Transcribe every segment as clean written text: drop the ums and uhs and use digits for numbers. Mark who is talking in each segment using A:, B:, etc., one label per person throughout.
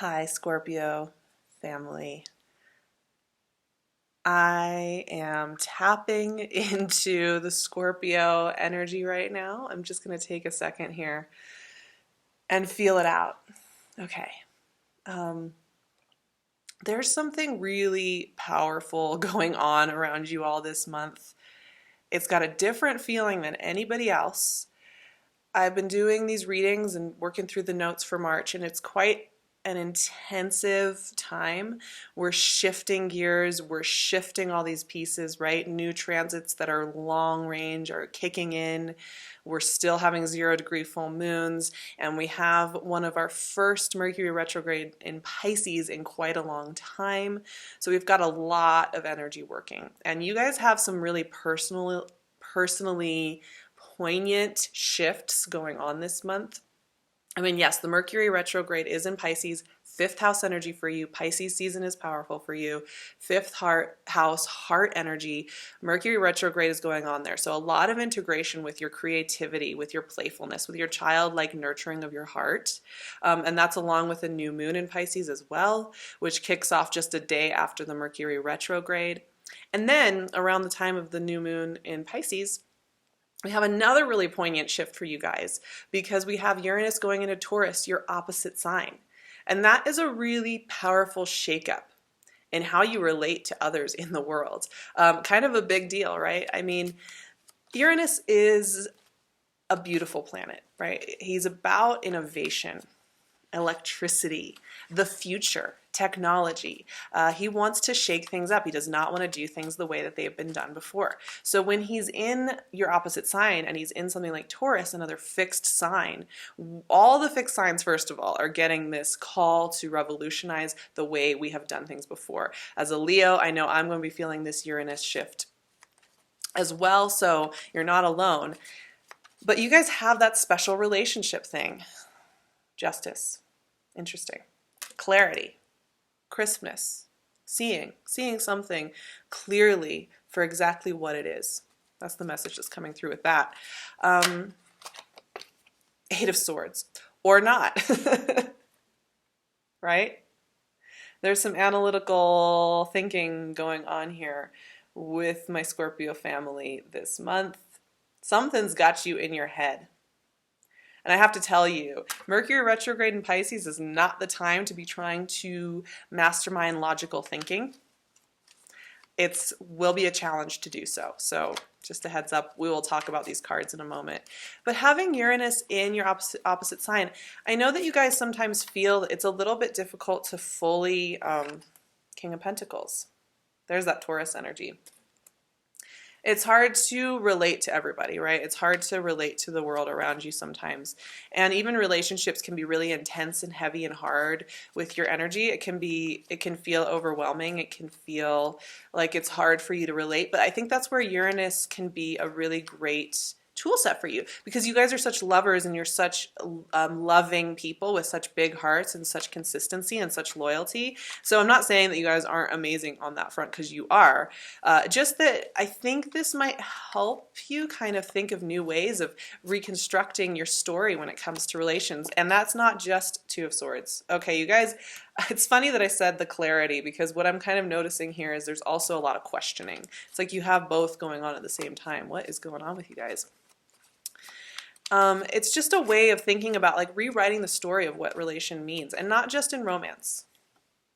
A: Hi, Scorpio family. I am tapping into the Scorpio energy right now. I'm just going to take a second here and feel it out. Okay. Um, there's something really powerful going on around you all this month. It's got a different feeling than anybody else. I've been doing these readings and working through the notes for March, and it's quite an intensive time. We're shifting gears, we're shifting all these pieces, right? New transits that are long range are kicking in. We're still having 0-degree full moons, and we have one of our first Mercury retrograde in Pisces in quite a long time. So we've got a lot of energy working. And you guys have some really personally poignant shifts going on this month. I mean, yes, the Mercury retrograde is in Pisces, 5th house energy for you. Pisces season is powerful for you. 5th house, heart energy. Mercury retrograde is going on there. So a lot of integration with your creativity, with your playfulness, with your childlike nurturing of your heart. And that's along with a new moon in Pisces as well, which kicks off just a day after the Mercury retrograde. And then around the time of the new moon in Pisces, we have another really poignant shift for you guys because we have Uranus going into Taurus, your opposite sign. And that is a really powerful shakeup in how you relate to others in the world. Kind of a big deal, right? I mean, Uranus is a beautiful planet, right? He's about innovation, electricity, the future, technology. He wants to shake things up. He does not want to do things the way that they've been done before. So when he's in your opposite sign and he's in something like Taurus, another fixed sign, all the fixed signs, first of all, are getting this call to revolutionize the way we have done things before. As a Leo, I know I'm going to be feeling this Uranus shift as well, so you're not alone. But you guys have that special relationship thing. Justice. Interesting. Clarity. Crispness. Seeing something clearly for exactly what it is. That's the message that's coming through with that. 8 of Swords. Or not. Right? There's some analytical thinking going on here with my Scorpio family this month. Something's got you in your head. And I have to tell you, Mercury retrograde in Pisces is not the time to be trying to mastermind logical thinking. It will be a challenge to do so. So just a heads up, we will talk about these cards in a moment. But having Uranus in your opposite sign, I know that you guys sometimes feel it's a little bit difficult to fully King of Pentacles. There's that Taurus energy. It's hard to relate to everybody, right? It's hard to relate to the world around you sometimes. And even relationships can be really intense and heavy and hard with your energy. It can feel overwhelming. It can feel like it's hard for you to relate. But I think that's where Uranus can be a really great tool set for you because you guys are such lovers and you're such loving people with such big hearts and such consistency and such loyalty. So I'm not saying that you guys aren't amazing on that front because you are. Just that I think this might help you kind of think of new ways of reconstructing your story when it comes to relations. And that's not just 2 of Swords. Okay, you guys, it's funny that I said the clarity because what I'm kind of noticing here is there's also a lot of questioning. It's like you have both going on at the same time. What is going on with you guys? It's just a way of thinking about like rewriting the story of what relation means and not just in romance.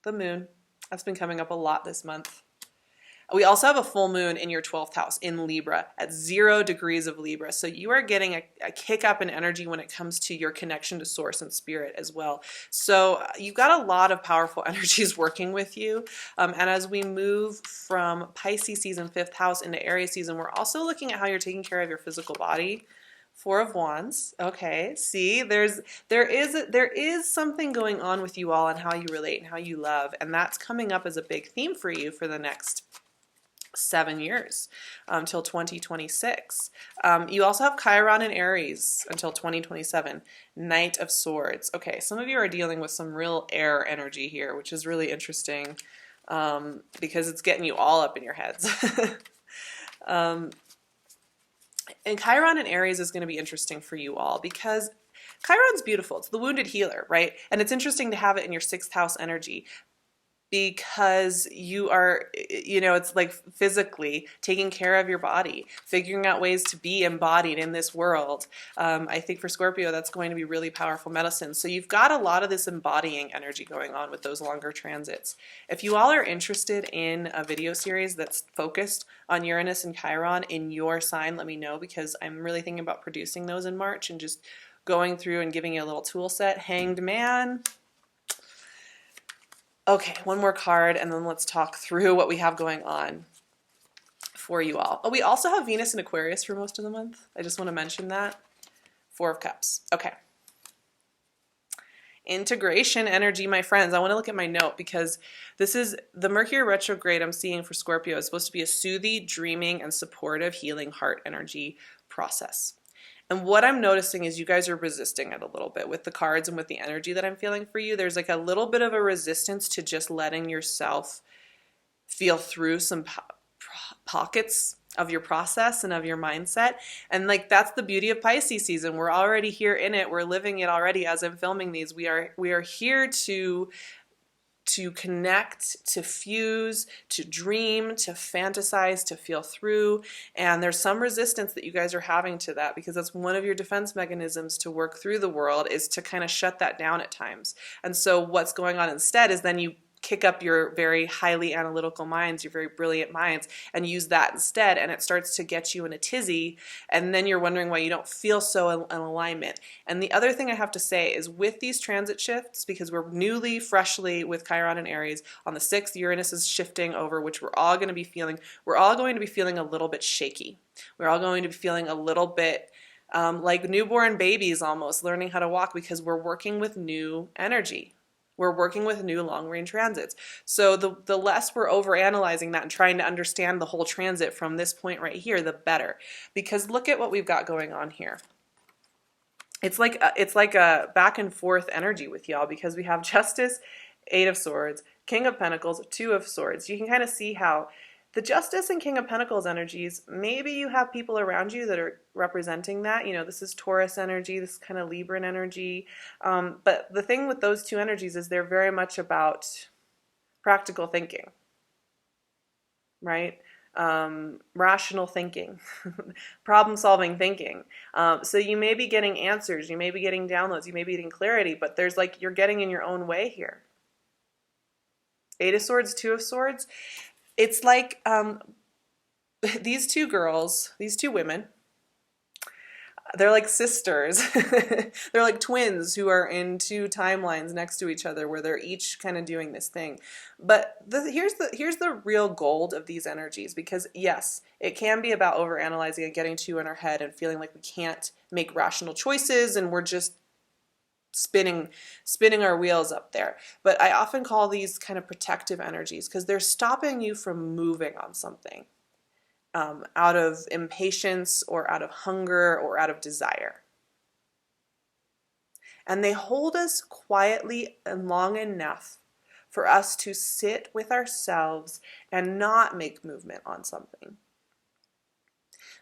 A: The moon, that's been coming up a lot this month. We also have a full moon in your 12th house in Libra at 0 degrees of Libra. So you are getting a kick up in energy when it comes to your connection to source and spirit as well. So you've got a lot of powerful energies working with you. And as we move from Pisces season 5th house into Aries season, we're also looking at how you're taking care of your physical body. 4 of Wands. Okay, see, there is something going on with you all and how you relate and how you love, and that's coming up as a big theme for you for the next 7 years until 2026. You also have Chiron and Aries until 2027. Knight of Swords. Okay, some of you are dealing with some real air energy here, which is really interesting because it's getting you all up in your heads. And Chiron in Aries is going to be interesting for you all because Chiron's beautiful. It's the wounded healer, right? And it's interesting to have it in your 6th house energy because you are, it's like physically taking care of your body, figuring out ways to be embodied in this world. I think for Scorpio, that's going to be really powerful medicine. So you've got a lot of this embodying energy going on with those longer transits. If you all are interested in a video series that's focused on Uranus and Chiron in your sign, let me know, because I'm really thinking about producing those in March and just going through and giving you a little tool set. Hanged Man. Okay, one more card, and then let's talk through what we have going on for you all. Oh, we also have Venus in Aquarius for most of the month. I just want to mention that. 4 of Cups. Okay. Integration energy, my friends. I want to look at my note because this is the Mercury retrograde I'm seeing for Scorpio is supposed to be a soothing, dreaming, and supportive, healing heart energy process. And what I'm noticing is you guys are resisting it a little bit with the cards and with the energy that I'm feeling for you. There's like a little bit of a resistance to just letting yourself feel through some pockets of your process and of your mindset. And like that's the beauty of Pisces season. We're already here in it. We're living it already as I'm filming these. We are here to connect, to fuse, to dream, to fantasize, to feel through. And there's some resistance that you guys are having to that because that's one of your defense mechanisms to work through the world is to kind of shut that down at times. And so what's going on instead is then you kick up your very highly analytical minds, your very brilliant minds, and use that instead, and it starts to get you in a tizzy, and then you're wondering why you don't feel so in alignment. And the other thing I have to say is with these transit shifts, because we're freshly with Chiron and Aries, on the 6th, Uranus is shifting over, which we're all going to be feeling a little bit shaky. We're all going to be feeling a little bit like newborn babies almost, learning how to walk because we're working with new energy. We're working with new long-range transits. So the less we're overanalyzing that and trying to understand the whole transit from this point right here, the better. Because look at what we've got going on here. It's like a back and forth energy with y'all because we have Justice, 8 of Swords, King of Pentacles, 2 of Swords. You can kind of see how the Justice and King of Pentacles energies, maybe you have people around you that are representing that. This is Taurus energy, this is kind of Libran energy. But the thing with those 2 energies is they're very much about practical thinking, right? Rational thinking, problem-solving thinking. So you may be getting answers, you may be getting downloads, you may be getting clarity, but there's like you're getting in your own way here. 8 of Swords, 2 of Swords. It's like these 2 girls, these 2 women, they're like sisters. They're like twins who are in 2 timelines next to each other where they're each kind of doing this thing. But here's the real gold of these energies because, yes, it can be about overanalyzing and getting too in our head and feeling like we can't make rational choices and we're just spinning our wheels up there. But I often call these kind of protective energies because they're stopping you from moving on something out of impatience or out of hunger or out of desire. And they hold us quietly and long enough for us to sit with ourselves and not make movement on something.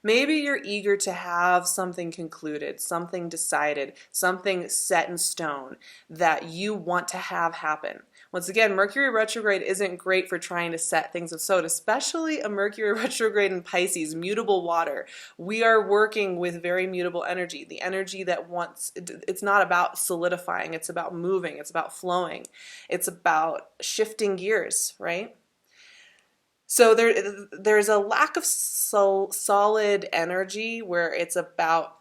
A: Maybe you're eager to have something concluded, something decided, something set in stone that you want to have happen. Once again, Mercury retrograde isn't great for trying to set things in stone, especially a Mercury retrograde in Pisces, mutable water. We are working with very mutable energy, the energy that it's not about solidifying, it's about moving, it's about flowing, it's about shifting gears, right? So there's a lack of solid energy where it's about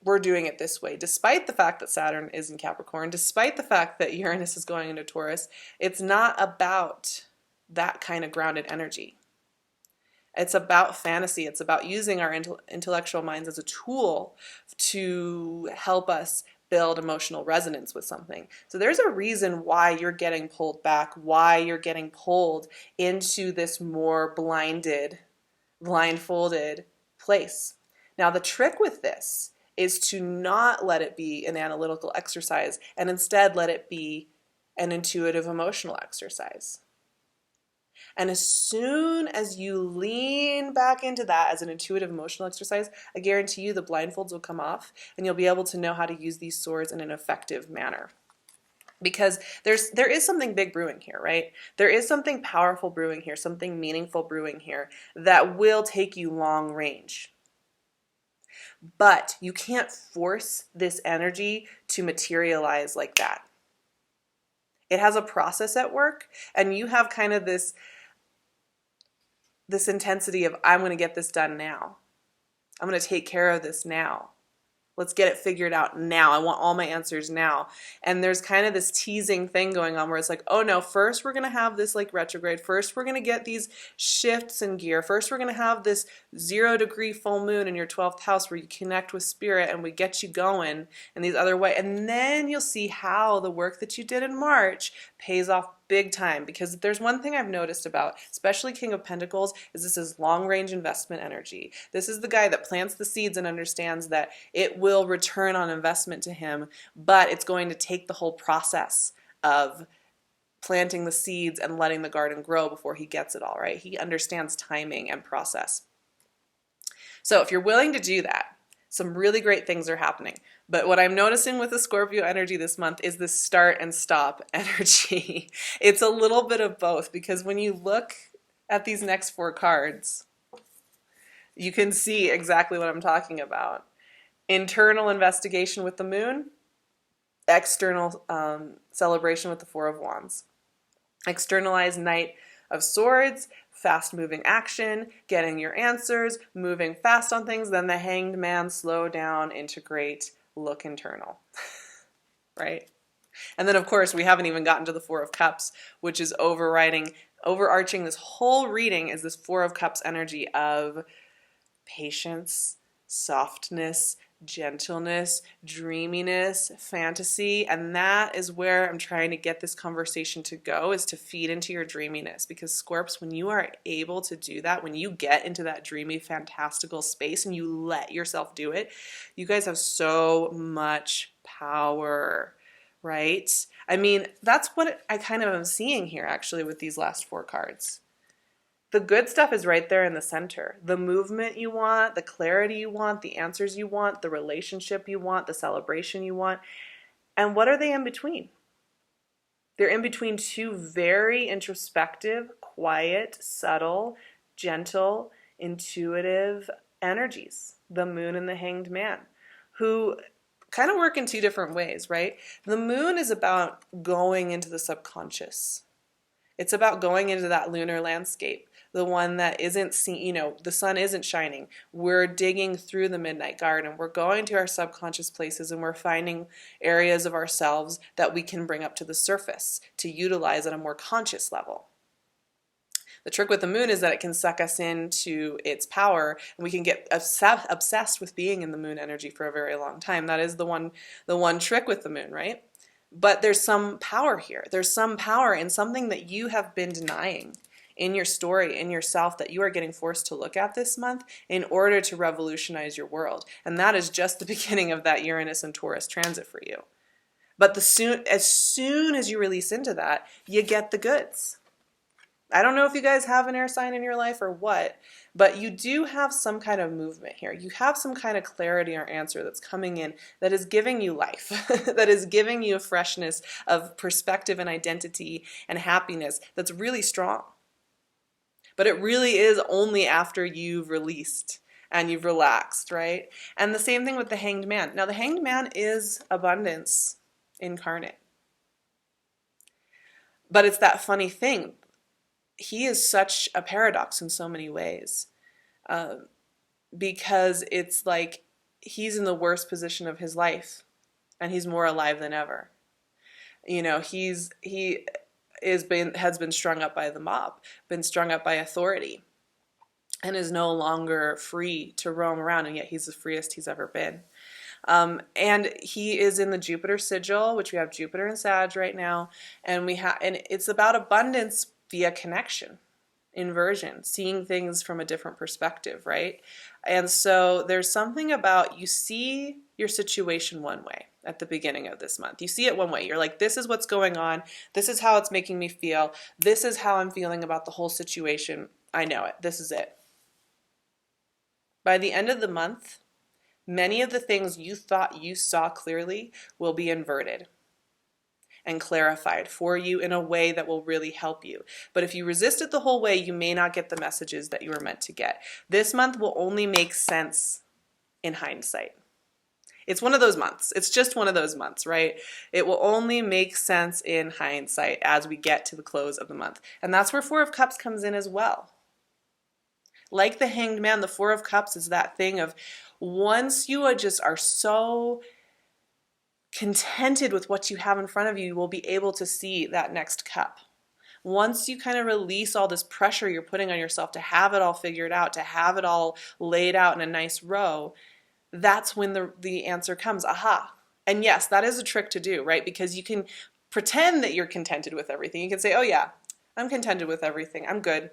A: we're doing it this way. Despite the fact that Saturn is in Capricorn, despite the fact that Uranus is going into Taurus, it's not about that kind of grounded energy. It's about fantasy. It's about using our intellectual minds as a tool to help us build emotional resonance with something. So there's a reason why you're getting pulled back, why you're getting pulled into this more blindfolded place. Now, the trick with this is to not let it be an analytical exercise and instead let it be an intuitive emotional exercise. And as soon as you lean back into that as an intuitive emotional exercise, I guarantee you the blindfolds will come off and you'll be able to know how to use these swords in an effective manner. Because there is something big brewing here, right? There is something powerful brewing here, something meaningful brewing here that will take you long range. But you can't force this energy to materialize like that. It has a process at work, and you have kind of this intensity of, I'm going to get this done now. I'm going to take care of this now. Let's get it figured out now. I want all my answers now. And there's kind of this teasing thing going on where it's like, oh no, first we're going to have this like retrograde. First we're going to get these shifts in gear. First we're going to have this 0-degree full moon in your 12th house where you connect with spirit and we get you going in these other ways. And then you'll see how the work that you did in March pays off big time. Because there's one thing I've noticed about, especially King of Pentacles, is this is long-range investment energy. This is the guy that plants the seeds and understands that it will return on investment to him, but it's going to take the whole process of planting the seeds and letting the garden grow before he gets it all, right? He understands timing and process. So if you're willing to do that, some really great things are happening. But what I'm noticing with the Scorpio energy this month is this start and stop energy. It's a little bit of both, because when you look at these next 4 cards, you can see exactly what I'm talking about. Internal investigation with the moon, external celebration with the 4 of Wands. Externalized Knight of Swords, fast-moving action, getting your answers, moving fast on things. Then the Hanged Man, slow down, integrate, look internal, right? And then, of course, we haven't even gotten to the 4 of Cups, which is overarching this whole reading is this 4 of Cups energy of patience, softness, gentleness, dreaminess, fantasy. And that is where I'm trying to get this conversation to go, is to feed into your dreaminess. Because Scorps, when you are able to do that, when you get into that dreamy, fantastical space and you let yourself do it, you guys have so much power, right? I mean, that's what I kind of am seeing here actually with these last 4 cards. The good stuff is right there in the center. The movement you want, the clarity you want, the answers you want, the relationship you want, the celebration you want. And what are they in between? They're in between 2 very introspective, quiet, subtle, gentle, intuitive energies. The moon and the Hanged Man, who kind of work in 2 different ways, right? The moon is about going into the subconscious. It's about going into that lunar landscape, the one that isn't seen, the sun isn't shining. We're digging through the midnight garden. We're going to our subconscious places and we're finding areas of ourselves that we can bring up to the surface to utilize at a more conscious level. The trick with the moon is that it can suck us into its power, and we can get obsessed with being in the moon energy for a very long time. That is the one trick with the moon, right? But there's some power here. There's some power in something that you have been denying in your story, in yourself, that you are getting forced to look at this month in order to revolutionize your world. And that is just the beginning of that Uranus and Taurus transit for you. But as soon as you release into that, you get the goods. I don't know if you guys have an air sign in your life or what, but you do have some kind of movement here. You have some kind of clarity or answer that's coming in that is giving you life, that is giving you a freshness of perspective and identity and happiness that's really strong. But it really is only after you've released and you've relaxed, right? And the same thing with the Hanged Man. Now, the Hanged Man is abundance incarnate. But it's that funny thing. He is such a paradox in so many ways, because it's like he's in the worst position of his life and he's more alive than ever. He has been strung up by the mob, been strung up by authority, and is no longer free to roam around, and yet he's the freest he's ever been. And he is in the Jupiter sigil, which we have Jupiter and Sag right now, and it's about abundance via connection, inversion, seeing things from a different perspective, right? And so there's something about, you see your situation one way, at the beginning of this month. You see it one way. You're like, this is what's going on. This is how it's making me feel. This is how I'm feeling about the whole situation. I know it. This is it. By the end of the month, many of the things you thought you saw clearly will be inverted and clarified for you in a way that will really help you. But if you resist it the whole way, you may not get the messages that you were meant to get. This month will only make sense in hindsight. It's one of those months. It's just one of those months, right? It will only make sense in hindsight as we get to the close of the month. And that's where Four of Cups comes in as well. Like the Hanged Man, the Four of Cups is that thing of once you are so contented with what you have in front of you, you will be able to see that next cup. Once you kind of release all this pressure you're putting on yourself to have it all figured out, to have it all laid out in a nice row, that's when the answer comes. Aha. And yes, that is a trick to do, right? Because you can pretend that you're contented with everything. You can say, oh yeah, I'm contented with everything. I'm good.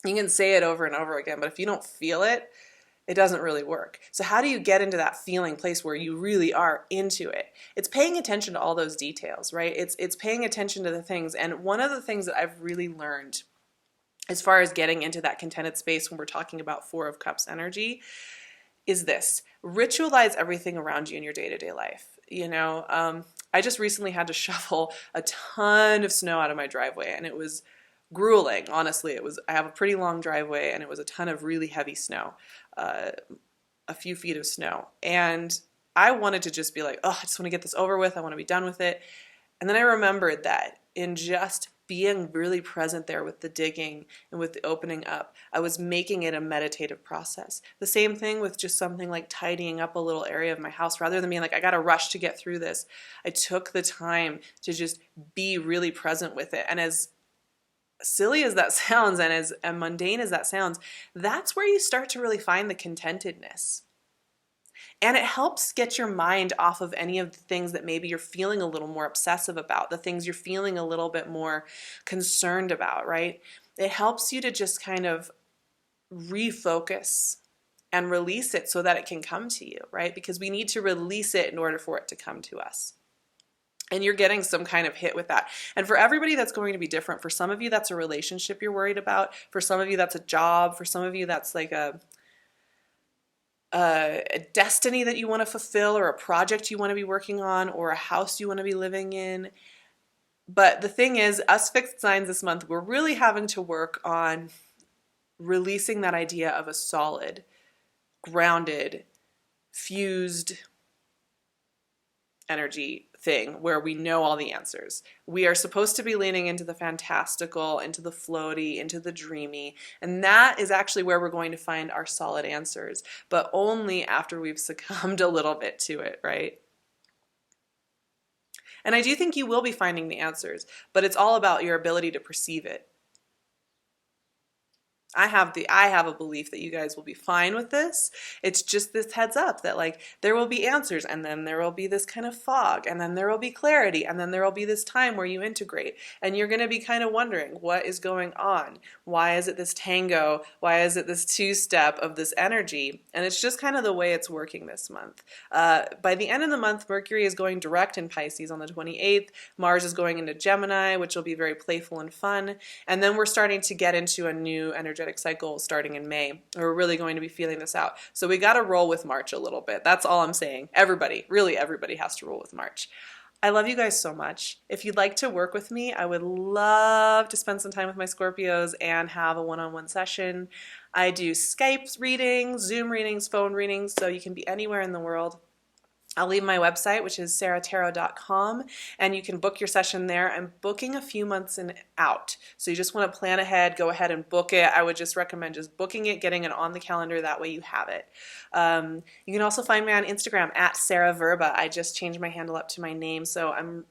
A: You can say it over and over again, but if you don't feel it, it doesn't really work. So how do you get into that feeling place where you really are into it? It's paying attention to all those details, right? It's paying attention to the things. And one of the things that I've really learned as far as getting into that contented space when we're talking about Four of Cups energy is this: ritualize everything around you in your day-to-day life. I just recently had to shovel a ton of snow out of my driveway, and it was grueling. Honestly, I have a pretty long driveway, and it was a ton of really heavy snow, a few feet of snow. And I wanted to just be like, oh, I just want to get this over with. I want to be done with it. And then I remembered that in just being really present there with the digging and with the opening up, I was making it a meditative process. The same thing with just something like tidying up a little area of my house. Rather than being like, I got to rush to get through this, I took the time to just be really present with it. And as silly as that sounds, and as mundane as that sounds, that's where you start to really find the contentedness. And it helps get your mind off of any of the things that maybe you're feeling a little more obsessive about, the things you're feeling a little bit more concerned about, right? It helps you to just kind of refocus and release it so that it can come to you, right? Because we need to release it in order for it to come to us. And you're getting some kind of hit with that. And for everybody, that's going to be different. For some of you, that's a relationship you're worried about. For some of you, that's a job. For some of you, that's like a destiny that you want to fulfill, or a project you want to be working on, or a house you want to be living in. But the thing is, us fixed signs this month, we're really having to work on releasing that idea of a solid, grounded, fused energy thing where we know all the answers. We are supposed to be leaning into the fantastical, into the floaty, into the dreamy, and that is actually where we're going to find our solid answers, but only after we've succumbed a little bit to it, right? And I do think you will be finding the answers, but it's all about your ability to perceive it. I have a belief that you guys will be fine with this. It's just this heads up that like there will be answers, and then there will be this kind of fog, and then there will be clarity, and then there will be this time where you integrate, and you're going to be kind of wondering what is going on. Why is it this tango? Why is it this two-step of this energy? And it's just kind of the way it's working this month. By the end of the month, Mercury is going direct in Pisces on the 28th. Mars is going into Gemini, which will be very playful and fun. And then we're starting to get into a new energetic cycle starting in May. We're really going to be feeling this out. So we got to roll with March a little bit. That's all I'm saying. Everybody has to roll with March. I love you guys so much. If you'd like to work with me, I would love to spend some time with my Scorpios and have a one-on-one session. I do Skype readings, Zoom readings, phone readings, so you can be anywhere in the world. I'll leave my website, which is SARAHTAROT.com, and you can book your session there. I'm booking a few months out, so you just want to plan ahead, go ahead and book it. I would just recommend just booking it, getting it on the calendar, that way you have it. You can also find me on Instagram at SarahVerba. I just changed my handle up to my name, so I'm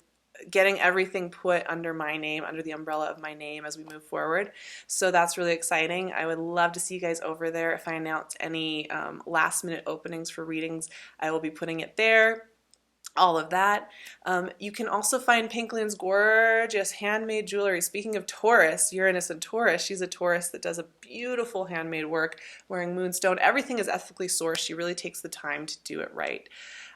A: getting everything put under my name, under the umbrella of my name as we move forward. So that's really exciting. I would love to see you guys over there. If I announce any last minute openings for readings, I will be putting it there. All of that. You can also find PinkLune's gorgeous handmade jewelry. Speaking of Taurus, Uranus and Taurus, she's a Taurus that does a beautiful handmade work wearing moonstone. Everything is ethically sourced. She really takes the time to do it right.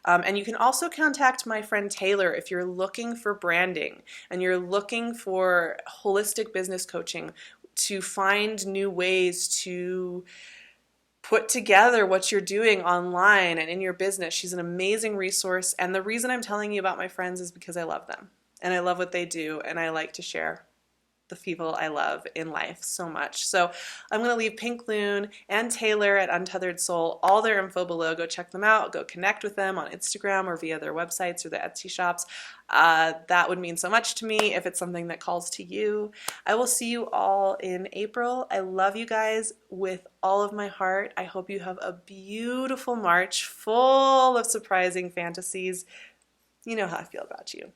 A: And you can also contact my friend Taylor if you're looking for branding and you're looking for holistic business coaching to find new ways to put together what you're doing online and in your business. She's an amazing resource. And the reason I'm telling you about my friends is because I love them and I love what they do and I like to share the people I love in life so much. So I'm going to leave PinkLune and Taylor at Untethered Soul, all their info below. Go check them out. Go connect with them on Instagram or via their websites or the Etsy shops. That would mean so much to me if it's something that calls to you. I will see you all in April. I love you guys with all of my heart. I hope you have a beautiful March full of surprising fantasies. You know how I feel about you.